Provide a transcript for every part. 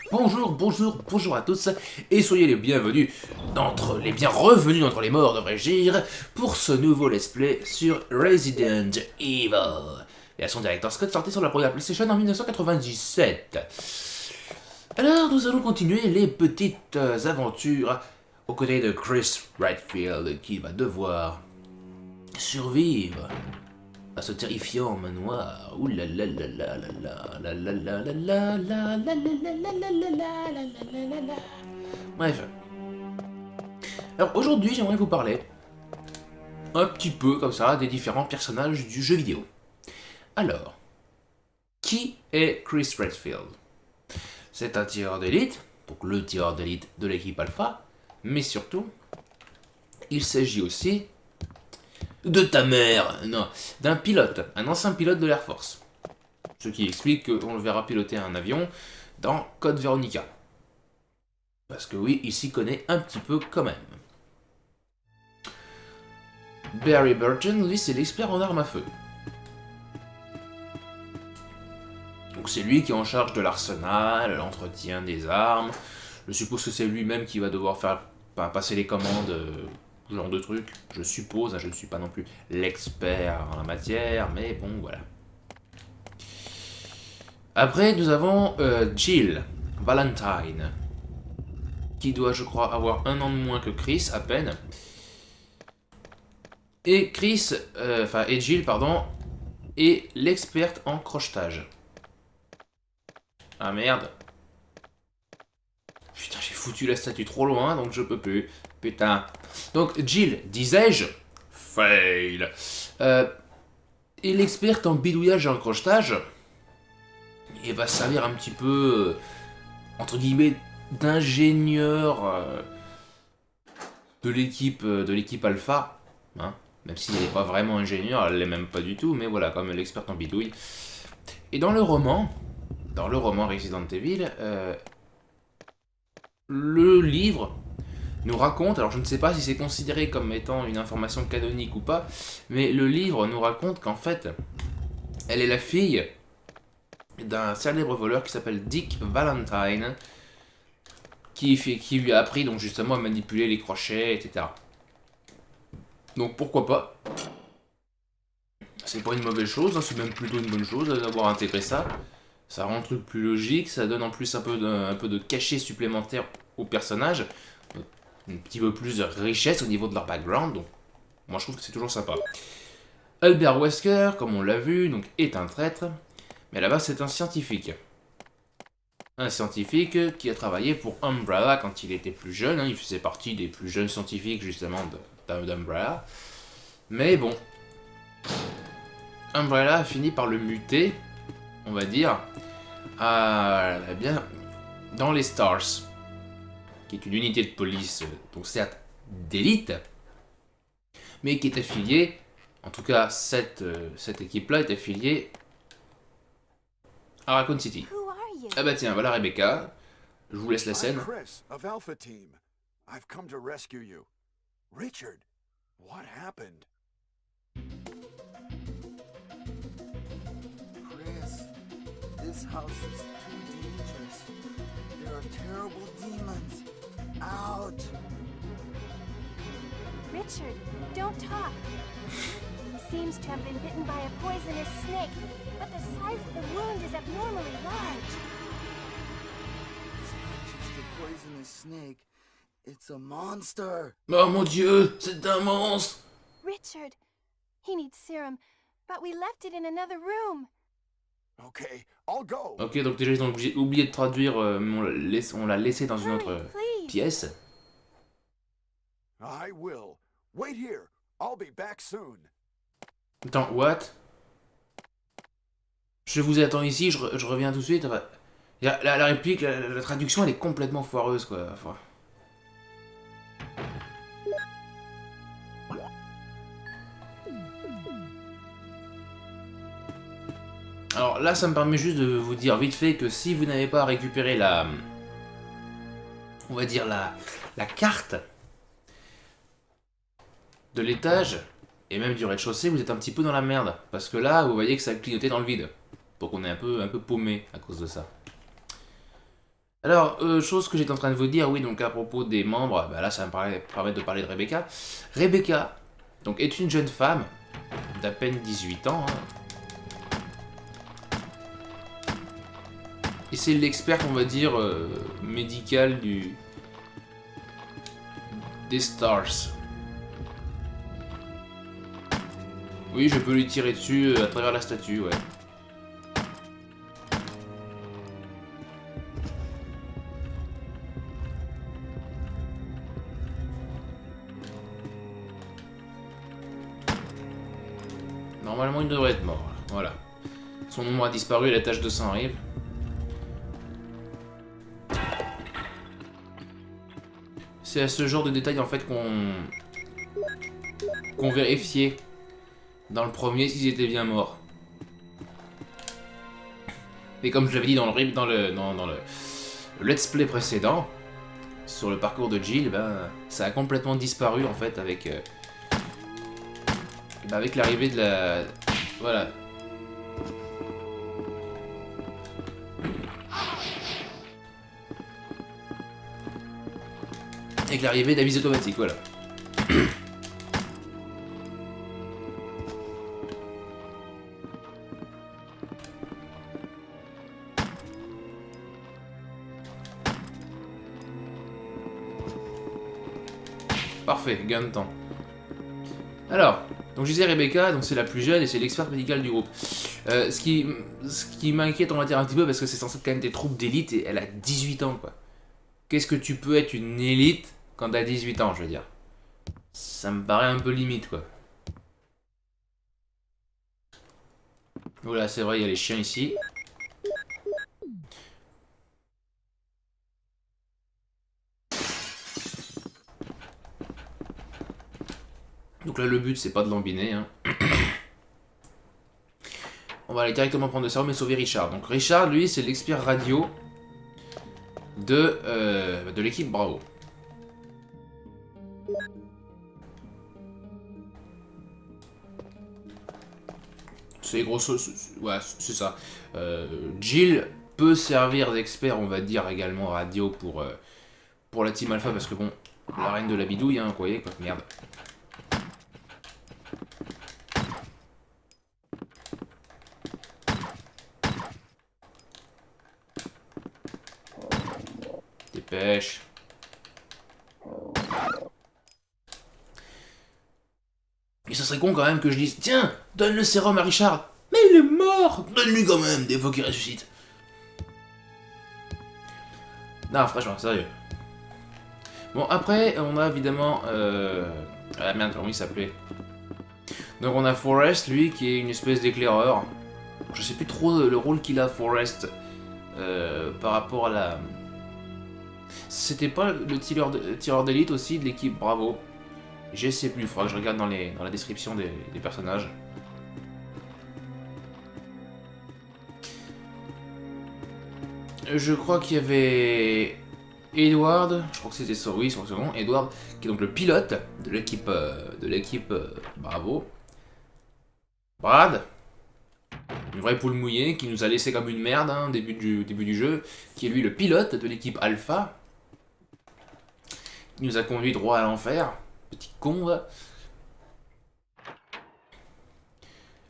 Bonjour, bonjour, bonjour à tous, et soyez les bienvenus les bien revenus d'entre les morts, devrais-je dire, pour ce nouveau let's play sur Resident Evil. Version Director's Scott sortie sur la première PlayStation en 1997. Alors, nous allons continuer les petites aventures aux côtés de Chris Redfield, qui va devoir survivre à ce terrifiant manoir. Ouh là là là là là là là là là là là là là là là là là là. Bref. Alors aujourd'hui, j'aimerais vous parler un petit peu comme ça des différents personnages du jeu vidéo. Alors, qui est Chris Redfield? C'est un tireur d'élite, donc le tireur d'élite de l'équipe Alpha, mais surtout, il s'agit aussi de ta mère, non, d'un pilote, un ancien pilote de l'Air Force. Ce qui explique qu'on le verra piloter un avion dans Code Veronica. Parce que oui, il s'y connaît un petit peu quand même. Barry Burton, lui, c'est l'expert en armes à feu. Donc c'est lui qui est en charge de l'arsenal, l'entretien des armes. Je suppose que c'est lui-même qui va devoir faire passer les commandes, ce genre de trucs. Je suppose, hein, je ne suis pas non plus l'expert en la matière, mais bon, voilà. Après, nous avons Jill Valentine, qui doit, je crois, avoir un an de moins que Chris, à peine. Et et Jill, pardon, est l'experte en crochetage. Ah merde. Putain, j'ai foutu la statue trop loin, donc je peux plus. Putain. Donc Jill, disais-je, fail, est l'experte en bidouillage et en crochetage, et va servir un petit peu, entre guillemets, d'ingénieur de l'équipe Alpha, hein, même s'il n'est pas vraiment ingénieur, elle l'est même pas du tout, mais voilà, comme l'experte en bidouille. Et dans le roman Resident Evil, le livre nous raconte, alors je ne sais pas si c'est considéré comme étant une information canonique ou pas, mais le livre nous raconte qu'en fait, elle est la fille d'un célèbre voleur qui s'appelle Dick Valentine, qui lui a appris donc justement à manipuler les crochets, etc. Donc pourquoi pas. C'est pas une mauvaise chose, hein, c'est même plutôt une bonne chose d'avoir intégré ça. Ça rend le truc plus logique, ça donne en plus un peu de cachet supplémentaire au personnage, un petit peu plus de richesse au niveau de leur background, donc moi je trouve que c'est toujours sympa. Albert Wesker, comme on l'a vu, donc est un traître, mais à la base c'est un scientifique. Un scientifique qui a travaillé pour Umbrella quand il était plus jeune, hein, il faisait partie des plus jeunes scientifiques justement d'Umbrella. Mais bon, Umbrella a fini par le muter, on va dire, dans les Stars, qui est une unité de police, donc certes d'élite, mais qui est affiliée, en tout cas cette équipe-là est affiliée à Raccoon City. Ah bah tiens, voilà Rebecca, je vous laisse la scène. Chris of Alpha Team. I've come to rescue you. Richard, what happened? Chris, this house is too dangerous. There are terrible demons. Out! Richard, don't talk. He seems to have been bitten by a poisonous snake, but the size of the wound is abnormally large. It's not just a poisonous snake. It's a monster. Oh mon dieu, c'est un monstre! Richard, he needs serum, but we left it in another room. Okay, I'll go. Ok, donc déjà ils ont oublié de traduire, on l'a laissé dans une autre Hurry, please. pièce. I will. Wait here. I'll be back soon. Attends, what? Je vous attends ici, je reviens tout de suite. Enfin, la réplique, la traduction, elle est complètement foireuse, quoi. Enfin. Alors là, ça me permet juste de vous dire vite fait que si vous n'avez pas récupéré on va dire la carte de l'étage, et même du rez-de-chaussée, vous êtes un petit peu dans la merde. Parce que là, vous voyez que ça a clignoté dans le vide. Donc on est un peu paumé à cause de ça. Alors, chose que j'étais en train de vous dire, oui, donc à propos des membres, bah là ça me permet de parler de Rebecca. Rebecca, donc, est une jeune femme d'à peine 18 ans, hein. Et c'est l'experte, on va dire, médicale des Stars. Oui, je peux lui tirer dessus à travers la statue, ouais. Normalement, il devrait être mort, là. Voilà. Son ombre a disparu et la tache de sang arrive. C'est à ce genre de détails, en fait, qu'on vérifiait dans le premier s'ils étaient bien morts. Et comme je l'avais dit dans le let's play précédent, sur le parcours de Jill, ben, ça a complètement disparu en fait avec avec l'arrivée de la... Voilà. Avec l'arrivée de la visée automatique, voilà. Parfait, gain de temps. Alors, donc je disais Rebecca, donc c'est la plus jeune et c'est l'experte médicale du groupe. Ce qui m'inquiète, on va dire un petit peu, parce que c'est censé être quand même des troupes d'élite et elle a 18 ans, quoi. Qu'est-ce que tu peux être une élite quand t'as 18 ans, je veux dire? Ça me paraît un peu limite, quoi. Voilà, c'est vrai, il y a les chiens ici. Donc là, le but, c'est pas de l'embiner, hein. On va aller directement prendre le cerveau, mais sauver Richard. Donc Richard, lui, c'est l'expert radio de l'équipe Bravo. C'est grosso... Ouais, c'est ça. Jill peut servir d'expert, on va dire, également radio pour la Team Alpha, parce que bon, la reine de la bidouille, hein, vous voyez, quoi, merde. Dépêche. Et ça serait con quand même que je dise, tiens, donne le sérum à Richard. Mais il est mort. Donne-lui quand même, des fois qu'il ressuscite. Non, franchement, sérieux. Bon, après, on a évidemment... Ah merde, comment il s'appelait? Donc on a Forrest, lui, qui est une espèce d'éclaireur. Je sais plus trop le rôle qu'il a, Forrest, par rapport à la... C'était pas le tireur d'élite aussi de l'équipe Bravo? Je sais plus, il faudra que je regarde dans la description des personnages. Je crois qu'il y avait Edward, je crois que c'était ça, oui, son second, Edward, qui est donc le pilote de l'équipe Bravo. Brad, une vraie poule mouillée qui nous a laissé comme une merde hein, début du jeu, qui est lui le pilote de l'équipe Alpha, qui nous a conduit droit à l'enfer, petit con va.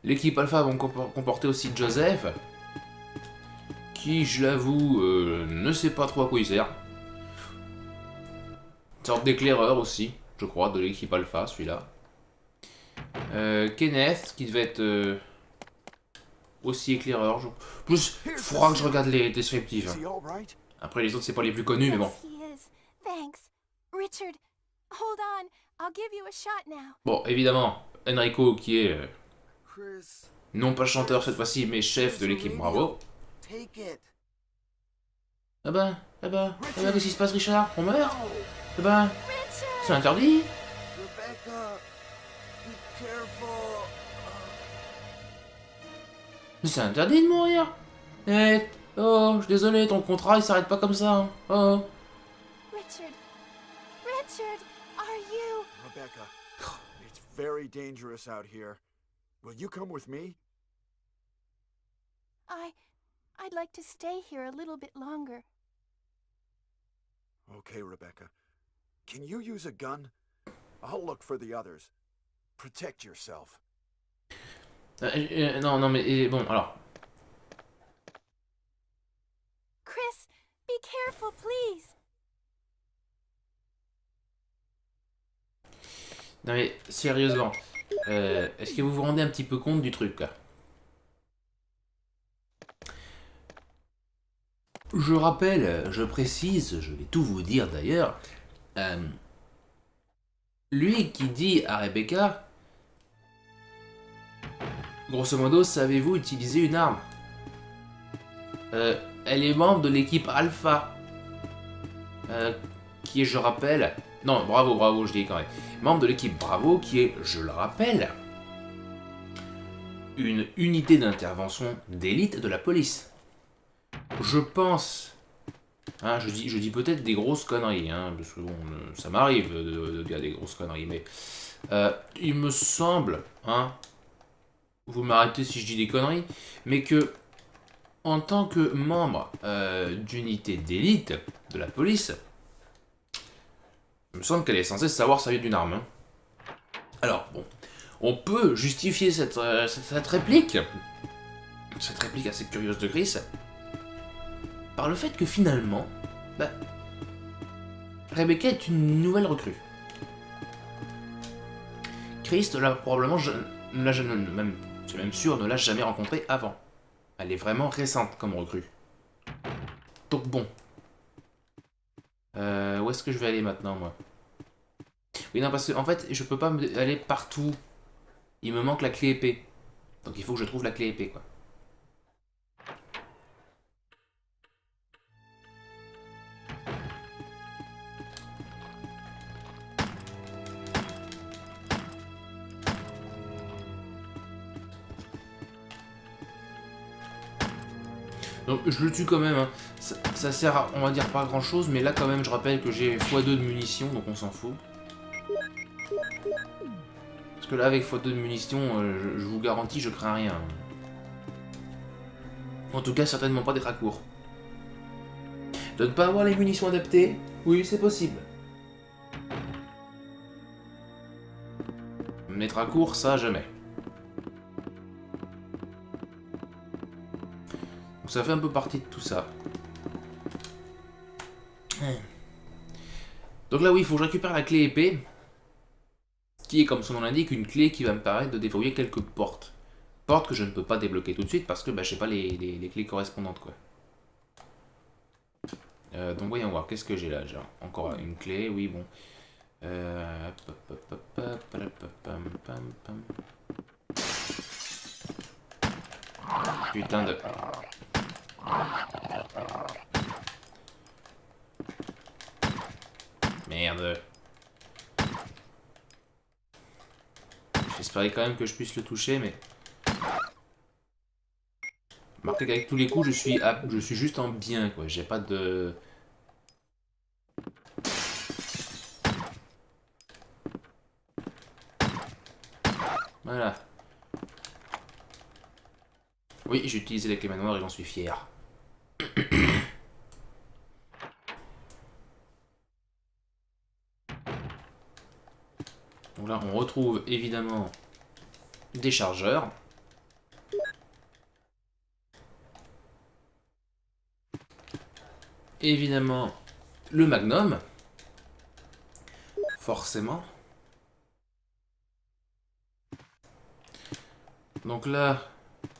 L'équipe Alpha va comporter aussi Joseph, qui, je l'avoue, ne sait pas trop à quoi il sert. Une sorte d'éclaireur aussi, je crois, de l'équipe Alpha, celui-là. Kenneth, qui devait être aussi éclaireur. Plus, il faudra que je regarde les descriptifs. Is he all right? Après, les autres, c'est pas les plus connus, mais bon. Yes, he is. Thanks. Richard, hold on. I'll give you a shot now. Bon, évidemment, Enrico, qui est Chris, non pas chanteur cette fois-ci, mais chef de l'équipe Bravo. take it. Qu'est-ce qui se passe, Richard? On meurt? Eh ben, c'est Richard! interdit. Rebecca, be careful. C'est interdit de mourir. Eh, oh, je suis désolé, ton contrat il s'arrête pas comme ça. Hein. Oh. Richard! Richard! Are you... Rebecca, it's very dangerous out here. Will you come with me? I'd like to stay here a little bit longer. Okay, Rebecca. Can you use a gun? I'll look for the others. Protect yourself. Non, non, mais bon, alors. Chris, be careful, please. Non, mais sérieusement, est-ce que vous vous rendez un petit peu compte du truc, là? Je rappelle, je précise, je vais tout vous dire d'ailleurs. Lui qui dit à Rebecca, grosso modo, savez-vous utiliser une arme? Elle est membre de l'équipe Alpha, qui est, je rappelle, non, bravo, je dis quand même, membre de l'équipe Bravo, qui est, je le rappelle, une unité d'intervention d'élite de la police. Je pense, hein, je dis peut-être des grosses conneries, hein, parce que bon, ça m'arrive de dire des grosses conneries, mais il me semble, hein, vous m'arrêtez si je dis des conneries, mais que en tant que membre d'unité d'élite de la police, il me semble qu'elle est censée savoir servir d'une arme. Hein. Alors bon, on peut justifier cette réplique assez curieuse de Chris, par le fait que finalement, bah, Rebecca est une nouvelle recrue. Chris, là, probablement, même, c'est même sûr, ne l'a jamais rencontrée avant. Elle est vraiment récente comme recrue. Donc bon. Où est-ce que je vais aller maintenant, moi? Oui, non, parce que, en fait, je peux pas aller partout. Il me manque la clé épée. Donc il faut que je trouve la clé épée, quoi. Donc je le tue quand même, hein. Ça sert à, on va dire, pas grand chose, mais là quand même je rappelle que j'ai x2 de munitions, donc on s'en fout. Parce que là avec x2 de munitions, je vous garantis, je crains rien. En tout cas, certainement pas d'être à court. De ne pas avoir les munitions adaptées, oui c'est possible. Mettre à court, ça jamais. Donc ça fait un peu partie de tout ça. Donc là oui, il faut que je récupère la clé épée, qui est comme son nom l'indique, une clé qui va me permettre de déverrouiller quelques portes. Portes que je ne peux pas débloquer tout de suite parce que bah, je n'ai pas les clés correspondantes, quoi. Donc voyons voir, qu'est-ce que j'ai là? J'ai encore une clé, oui bon. Putain de... Merde. J'espérais quand même que je puisse le toucher, mais... Remarquez qu'avec tous les coups, je suis juste en bien, quoi. J'ai pas de... Voilà. Oui, j'ai utilisé la clé manoir et j'en suis fier. Donc là, on retrouve évidemment des chargeurs. Évidemment, le magnum. Forcément. Donc là,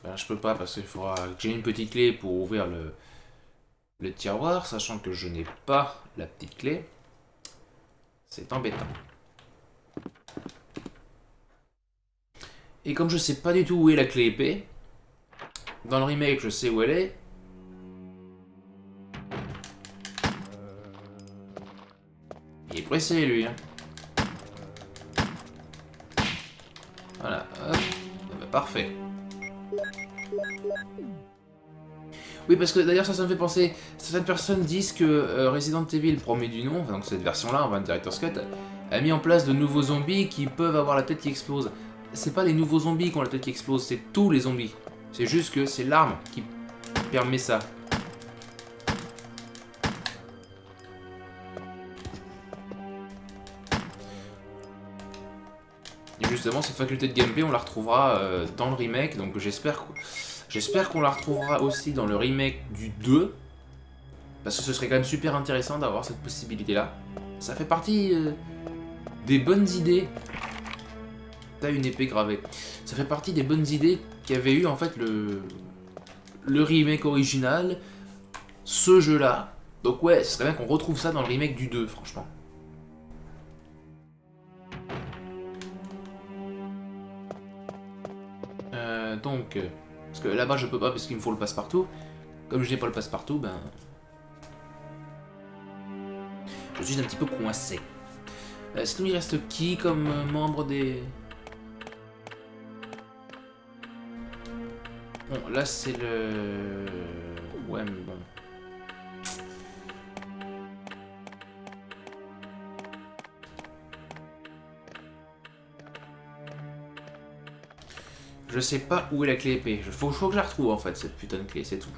ben, je peux pas parce qu'il faudra que j'ai une petite clé pour ouvrir le tiroir, sachant que je n'ai pas la petite clé. C'est embêtant. Et comme je sais pas du tout où est la clé épée, dans le remake je sais où elle est. Il est pressé lui. Hein. Voilà, hop. Ah bah, parfait. Oui, parce que d'ailleurs ça me fait penser, certaines personnes disent que Resident Evil premier du nom, donc cette version-là, en Director's Cut, a mis en place de nouveaux zombies qui peuvent avoir la tête qui explose. C'est pas les nouveaux zombies qui ont la tête qui explose, c'est tous les zombies. C'est juste que c'est l'arme qui permet ça. justement, cette faculté de gameplay, on la retrouvera dans le remake, donc j'espère qu'on la retrouvera aussi dans le remake du 2, parce que ce serait quand même super intéressant d'avoir cette possibilité-là. Ça fait partie des bonnes idées. T'as une épée gravée. Ça fait partie des bonnes idées qu'avait eu en fait le remake original, ce jeu-là. Donc ouais, ce serait bien qu'on retrouve ça dans le remake du 2, franchement. Parce que là-bas je peux pas parce qu'il me faut le passe-partout. Comme je n'ai pas le passe-partout, ben... je suis un petit peu coincé. Sinon il reste qui comme membre des... Bon, là c'est le... Ouais, mais bon... Je sais pas où est la clé épée. Faut que je la retrouve en fait, cette putain de clé, c'est tout.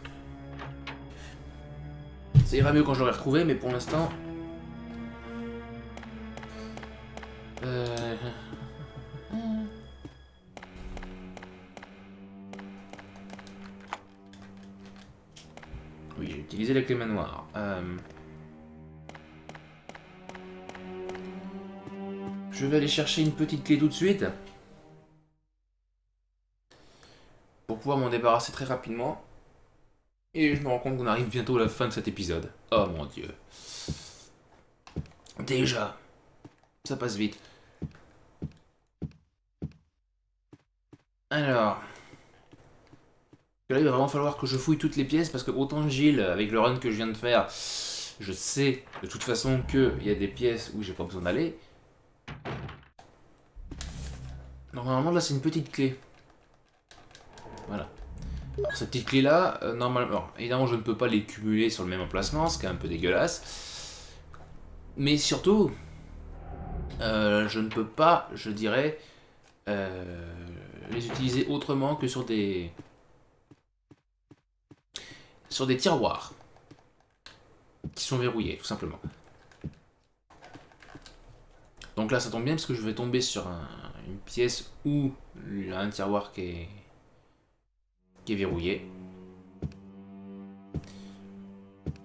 Ça ira mieux quand je l'aurai retrouvée, mais pour l'instant... Oui, j'ai utilisé la clé manoir. Je vais aller chercher une petite clé tout de suite. Pour pouvoir m'en débarrasser très rapidement. Et je me rends compte qu'on arrive bientôt à la fin de cet épisode. Oh mon dieu. Déjà. Ça passe vite. Alors. Là, il va vraiment falloir que je fouille toutes les pièces parce que autant Gilles, avec le run que je viens de faire, je sais de toute façon qu'il y a des pièces où j'ai pas besoin d'aller. Donc normalement là c'est une petite clé. Voilà. Alors, cette petite clé là, normalement, évidemment je ne peux pas les cumuler sur le même emplacement, ce qui est un peu dégueulasse. Mais surtout, je ne peux pas, je dirais, les utiliser autrement que sur des tiroirs qui sont verrouillés, tout simplement. Donc là ça tombe bien parce que je vais tomber sur une pièce où il y a un tiroir qui est verrouillé.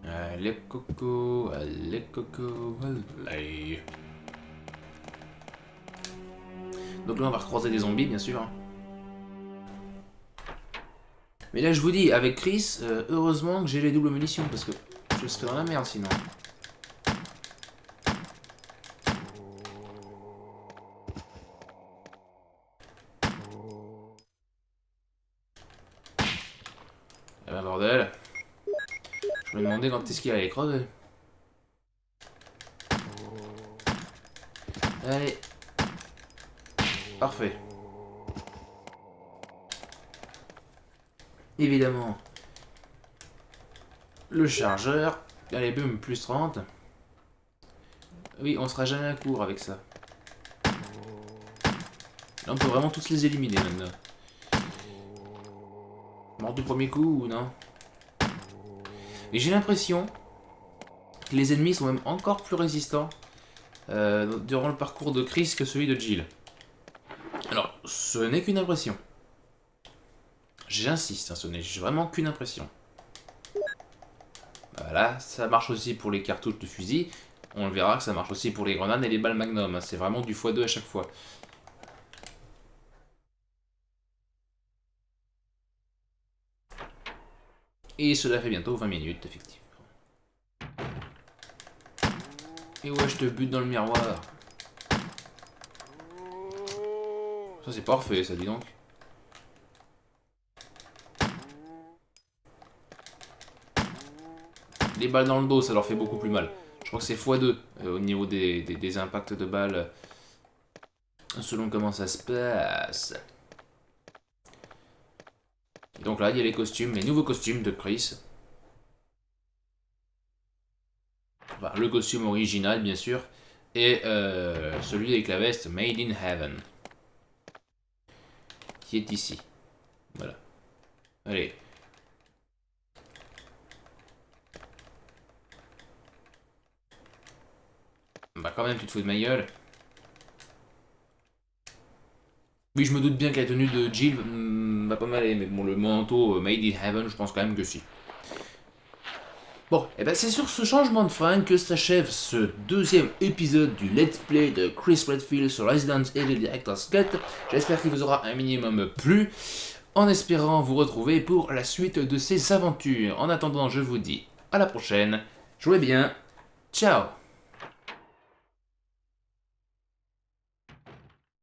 Allez coco, allez coco, allez. Donc là on va recroiser des zombies bien sûr. Mais là je vous dis, avec Chris, heureusement que j'ai les doubles munitions parce que je serais dans la merde sinon. Eh ben bordel. Je me demandais quand est-ce qu'il allait crever. Allez. Parfait. Évidemment. Le chargeur. Allez, boum, plus 30. Oui, on sera jamais à court avec ça. Là, on peut vraiment tous les éliminer maintenant. Mort du premier coup ou non? Mais j'ai l'impression que les ennemis sont même encore plus résistants durant le parcours de Chris que celui de Jill. Alors, ce n'est qu'une impression. J'insiste, hein, ce n'est vraiment qu'une impression. Voilà, ça marche aussi pour les cartouches de fusil. On le verra que ça marche aussi pour les grenades et les balles magnum. Hein. C'est vraiment du x2 à chaque fois. Et cela fait bientôt 20 minutes, effectivement. Et ouais, je te bute dans le miroir. Ça c'est parfait, ça, dis donc. Les balles dans le dos, ça leur fait beaucoup plus mal. Je crois que c'est x2 au niveau des impacts de balles. Selon comment ça se passe. Et donc là, il y a les costumes, les nouveaux costumes de Chris. Enfin, le costume original, bien sûr. Et celui avec la veste Made in Heaven. Qui est ici. Voilà. Allez. Bah quand même, tu te fous de ma gueule. Oui, je me doute bien que la tenue de Jill va pas m'aller, mais bon, le manteau Made in Heaven, je pense quand même que si. Bon, et ben c'est sur ce changement de fringue que s'achève ce deuxième épisode du Let's Play de Chris Redfield sur Resident Evil Director's Cut. J'espère qu'il vous aura un minimum plu, en espérant vous retrouver pour la suite de ces aventures. En attendant, je vous dis à la prochaine, jouez bien, ciao!